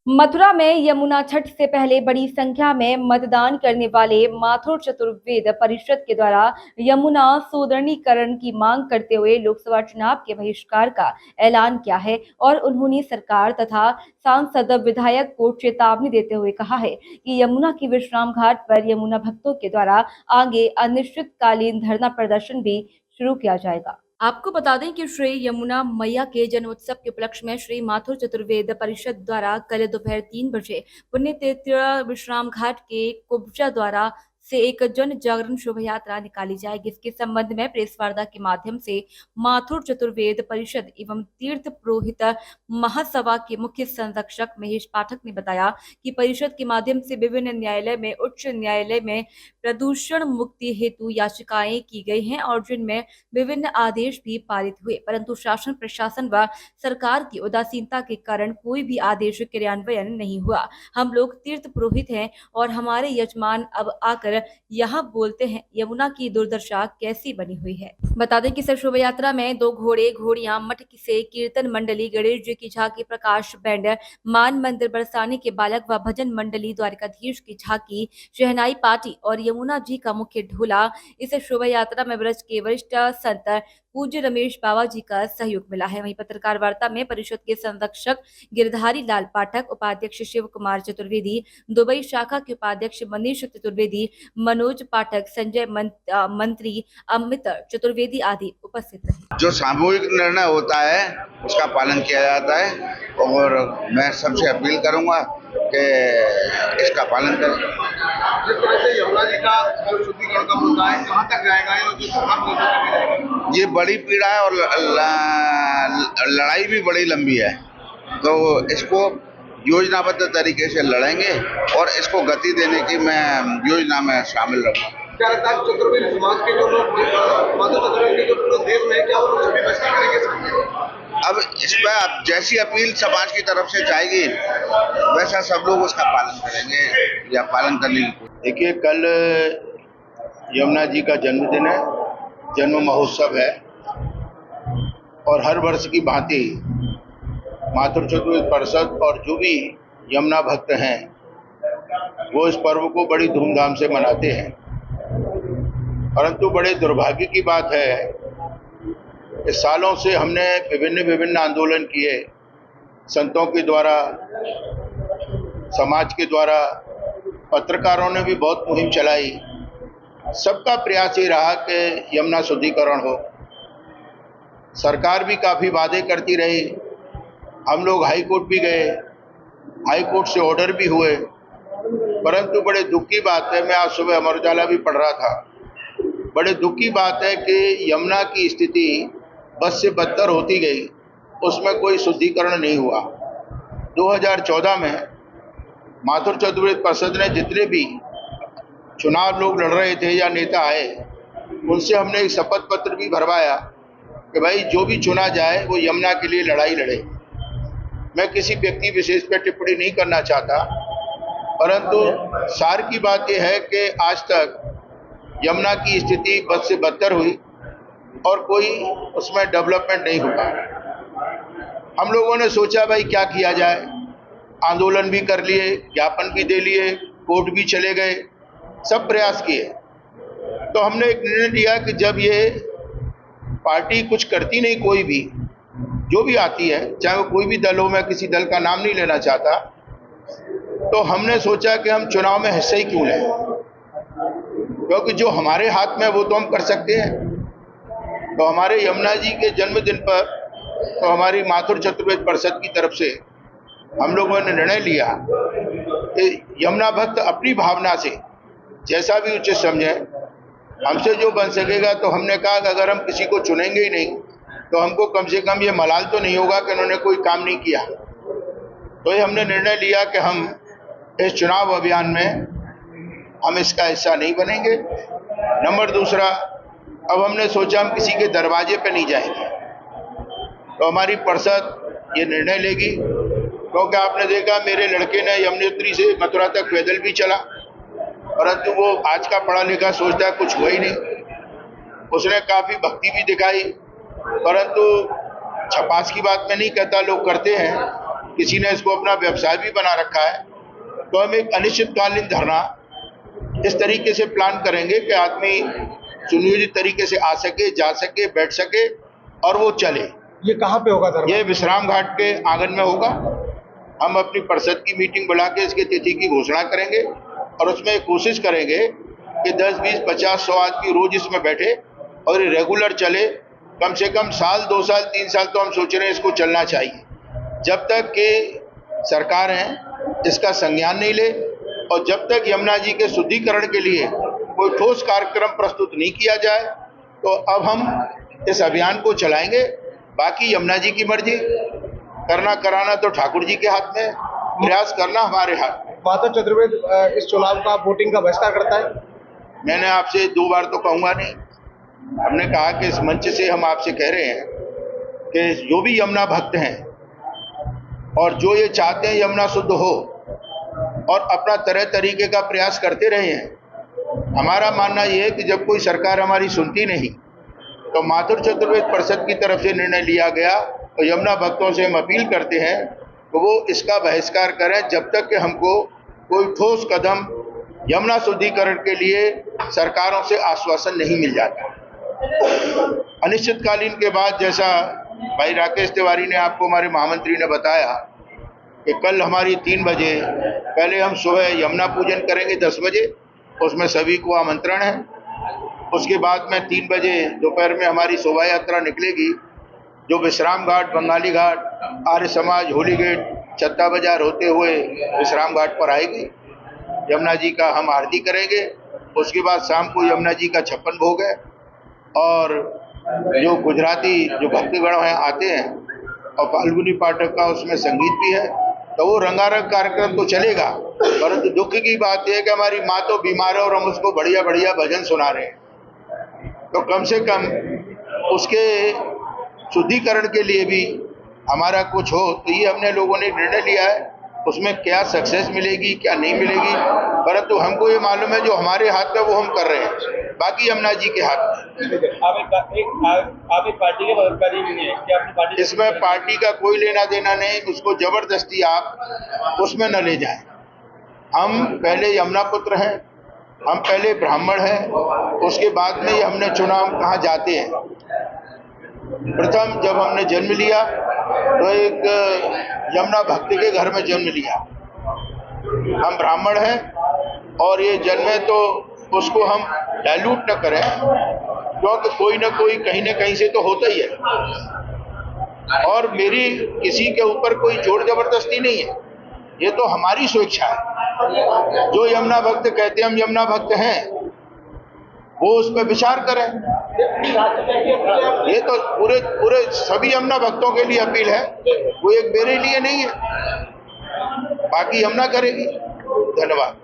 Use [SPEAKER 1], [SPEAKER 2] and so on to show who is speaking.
[SPEAKER 1] मथुरा में यमुना छठ से पहले बड़ी संख्या में मतदान करने वाले माथुर चतुर्वेद परिषद के द्वारा यमुना सुदृढ़ीकरण की मांग करते हुए लोकसभा चुनाव के बहिष्कार का ऐलान किया है और उन्होंने सरकार तथा सांसद विधायक को चेतावनी देते हुए कहा है कि यमुना की विश्राम घाट पर यमुना भक्तों के द्वारा आगे अनिश्चितकालीन धरना प्रदर्शन भी शुरू किया जाएगा। आपको बता दें कि श्री यमुना मैया के जन्मोत्सव के उपलक्ष्य में श्री माथुर चतुर्वेद परिषद द्वारा कल दोपहर 3 बजे पुण्यतीर्थ विश्राम घाट के कुब्जा द्वारा से एक जन जागरण शोभा यात्रा निकाली जाएगी। इसके संबंध में प्रेस वार्ता के माध्यम से माथुर चतुर्वेद परिषद एवं तीर्थ पुरोहित महासभा के मुख्य संरक्षक महेश पाठक ने बताया कि परिषद के माध्यम से विभिन्न न्यायालय में उच्च न्यायालय में प्रदूषण मुक्ति हेतु याचिकाएं की गई हैं और जिनमें विभिन्न आदेश भी पारित हुए, परंतु शासन प्रशासन व सरकार की उदासीनता के कारण कोई भी आदेश क्रियान्वयन नहीं हुआ। हम लोग तीर्थ पुरोहित हैं और हमारे यजमान अब आकर यहाँ बोलते हैं यमुना की दुर्दशा कैसी बनी हुई है। बता दें कि इस शोभा यात्रा में 2 घोड़े घोड़ियां मठ से कीर्तन मंडली, गणेश जी की झांकी, प्रकाश बैंड, मान मंदिर बरसाने के बालक व भजन मंडली, द्वारिकाधीश की झांकी, शहनाई पार्टी और यमुना जी का मुख्य ढोला। इस शोभा यात्रा में ब्रज के वरिष्ठ संत पूज्य रमेश बाबा जी का सहयोग मिला है। वहीं पत्रकार वार्ता में परिषद के संरक्षक गिरधारी लाल पाठक, उपाध्यक्ष शिव कुमार चतुर्वेदी, दुबई शाखा के उपाध्यक्ष मनीष चतुर्वेदी, मनोज पाठक, संजय मंत्री, अमित चतुर्वेदी आदि उपस्थित रहे।
[SPEAKER 2] जो सामूहिक निर्णय होता है उसका पालन किया जाता है और मैं सबसे अपील करूंगा कि इसका पालन करें।
[SPEAKER 3] जिस तरह से यमुना जी का जो शुद्धिकरण का मुद्दा है कहाँ तक जाएगा
[SPEAKER 2] ये बड़ी पीड़ा है और लड़ाई भी बड़ी लंबी है, तो इसको योजनाबद्ध तरीके से लड़ेंगे और इसको गति देने की मैं योजना में शामिल रहूंगा।
[SPEAKER 3] क्या लगता है चतुर्वेद समाज के जो लोग माधव चतुर्वेद के जो पूरे देश में क्या वो लोग सभी बस्ती करेंगे?
[SPEAKER 2] अब इस पर अब जैसी अपील समाज की तरफ से जाएगी वैसा सब लोग उसका पालन करेंगे या पालन करने की।
[SPEAKER 4] देखिए, कल यमुना जी का जन्मदिन है, जन्म महोत्सव है और हर वर्ष की भांति माथुर चतुर्वेद परिषद और जो भी यमुना भक्त हैं वो इस पर्व को बड़ी धूमधाम से मनाते हैं। परंतु बड़े दुर्भाग्य की बात है कि सालों से हमने विभिन्न आंदोलन किए, संतों के द्वारा, समाज के द्वारा, पत्रकारों ने भी बहुत मुहिम चलाई। सबका प्रयास ये रहा कि यमुना शुद्धिकरण हो। सरकार भी काफ़ी वादे करती रही, हम लोग हाई कोर्ट भी गए, हाई कोर्ट से ऑर्डर भी हुए, परंतु बड़े दुख की बात है, मैं आज सुबह अमर उजाला भी पढ़ रहा था, बड़े दुख की बात है कि यमुना की स्थिति बद से बदतर होती गई, उसमें कोई शुद्धिकरण नहीं हुआ। 2014 में माथुर चतुर्वेद परिषद ने जितने भी चुनाव लोग लड़ रहे थे या नेता आए, उनसे हमने एक शपथ पत्र भी भरवाया कि भाई जो भी चुना जाए वो यमुना के लिए लड़ाई लड़े। मैं किसी व्यक्ति विशेष पर टिप्पणी नहीं करना चाहता, परंतु सार की बात यह है कि आज तक यमुना की स्थिति बद से बदतर हुई और कोई उसमें डेवलपमेंट नहीं हुआ। हम लोगों ने सोचा भाई क्या किया जाए, आंदोलन भी कर लिए, ज्ञापन भी दे लिए, कोर्ट भी चले गए, सब प्रयास किए। तो हमने एक निर्णय लिया कि जब ये पार्टी कुछ करती नहीं, कोई भी जो भी आती है, चाहे वो कोई भी दल हो, मैं किसी दल का नाम नहीं लेना चाहता, तो हमने सोचा कि हम चुनाव में हिस्सा ही क्यों लें, क्योंकि जो हमारे हाथ में वो तो हम कर सकते हैं। तो हमारे यमुना जी के जन्मदिन पर तो हमारी माथुर चतुर्वेद परिषद की तरफ से हम लोगों ने निर्णय लिया कि यमुना भक्त अपनी भावना से जैसा भी उचित समझे, हमसे जो बन सकेगा। तो हमने कहा कि अगर हम किसी को चुनेंगे ही नहीं तो हमको कम से कम ये मलाल तो नहीं होगा कि उन्होंने कोई काम नहीं किया। तो ये हमने निर्णय लिया कि हम इस चुनाव अभियान में हम इसका हिस्सा नहीं बनेंगे। नंबर दूसरा, अब हमने सोचा हम किसी के दरवाजे पे नहीं जाएंगे। तो हमारी परिषद ये निर्णय लेगी, क्योंकि आपने देखा मेरे लड़के ने यमुनोत्री से मथुरा तक पैदल भी चला, परंतु वो आज का पढ़ा लिखा सोचता है कुछ हुआ ही नहीं। उसने काफ़ी भक्ति भी दिखाई, परंतु छपास की बात मैं नहीं कहता, लोग करते हैं, किसी ने इसको अपना व्यवसाय भी बना रखा है, तो हम एक अनिश्चितकालीन धरना इस तरीके से प्लान करेंगे कि आदमी सुनियोजित तरीके से आ सके, जा सके, बैठ सके और वो चले।
[SPEAKER 3] ये कहाँ पे होगा धरना?
[SPEAKER 4] ये विश्राम घाट के आंगन में होगा। हम अपनी परिषद की मीटिंग बुला के इसकी तिथि की घोषणा करेंगे और उसमें कोशिश करेंगे कि 10, 20, 50, 100 आदमी रोज इसमें बैठे और ये रेगुलर चले। कम से कम साल, 2 साल, 3 साल तो हम सोच रहे हैं इसको चलना चाहिए, जब तक कि सरकार है इसका संज्ञान नहीं ले और जब तक यमुना जी के शुद्धिकरण के लिए कोई ठोस कार्यक्रम प्रस्तुत नहीं किया जाए। तो अब हम इस अभियान को चलाएंगे। बाकी यमुना जी की मर्जी, करना कराना तो ठाकुर जी के हाथ में, प्रयास करना हमारे हाथ में।
[SPEAKER 3] माधव चतुर्वेदी इस चुनाव का वोटिंग का बहिष्कार करता है?
[SPEAKER 4] मैंने आपसे 2 बार तो कहूँगा नहीं। हमने कहा कि इस मंच से हम आपसे कह रहे हैं कि जो भी यमुना भक्त हैं और जो ये चाहते हैं यमुना शुद्ध हो और अपना तरह तरीके का प्रयास करते रहे हैं, हमारा मानना ये है कि जब कोई सरकार हमारी सुनती नहीं तो माथुर चतुर्वेद परिषद की तरफ से निर्णय लिया गया और यमुना भक्तों से हम अपील करते हैं कि वो इसका बहिष्कार करें जब तक कि हमको कोई ठोस कदम यमुना शुद्धिकरण के लिए सरकारों से आश्वासन नहीं मिल जाता। अनिश्चितकालीन के बाद, जैसा भाई राकेश तिवारी ने आपको, हमारे महामंत्री ने बताया कि कल हमारी 3 बजे पहले हम सुबह यमुना पूजन करेंगे 10 बजे, उसमें सभी को आमंत्रण है। उसके बाद में 3 बजे दोपहर में हमारी शोभा यात्रा निकलेगी जो विश्राम घाट, बंगाली घाट, आर्य समाज, होली गेट, छत्ता बाजार होते हुए विश्राम घाट पर आएगी। यमुना जी का हम आरती करेंगे। उसके बाद शाम को यमुना जी का 56 भोग है और जो गुजराती जो भक्तगण हैं आते हैं और फाल्गुनी पाठक का उसमें संगीत भी है, तो वो रंगारंग कार्यक्रम तो चलेगा। परंतु दुख की बात यह है कि हमारी माँ तो बीमार है और हम उसको बढ़िया बढ़िया भजन सुना रहे हैं, तो कम से कम उसके शुद्धिकरण के लिए भी हमारा कुछ हो। तो ये हमने लोगों ने निर्णय लिया है। उसमें क्या सक्सेस मिलेगी, क्या नहीं मिलेगी, परंतु हमको ये मालूम है जो हमारे हाथ में वो हम कर रहे हैं, बाकी यमुना जी के हाथ में।
[SPEAKER 5] आप एक पार्टी के पदाधिकारी भी नहीं है क्या? अपनी पार्टी
[SPEAKER 4] इसमें पार्टी का कोई लेना देना नहीं, उसको जबरदस्ती आप उसमें न ले जाएं। हम पहले यमुना पुत्र हैं, हम पहले ब्राह्मण हैं, उसके बाद में ही हमने चुना हम कहाँ जाते हैं। प्रथम जब हमने जन्म लिया तो एक यमुना भक्त के घर में जन्म लिया। हम ब्राह्मण हैं और ये जन्म है तो उसको हम डाइल्यूट न करें, क्योंकि कोई ना कोई कहीं ना कहीं से तो होता ही है। और मेरी किसी के ऊपर कोई जोर जबरदस्ती नहीं है, ये तो हमारी स्वेच्छा है। जो यमुना भक्त कहते हैं हम यमुना भक्त हैं, वो उस पर विचार करें। ये तो पूरे सभी यमुना भक्तों के लिए अपील है, वो एक मेरे लिए नहीं है, बाकी यमुना करेगी। धन्यवाद।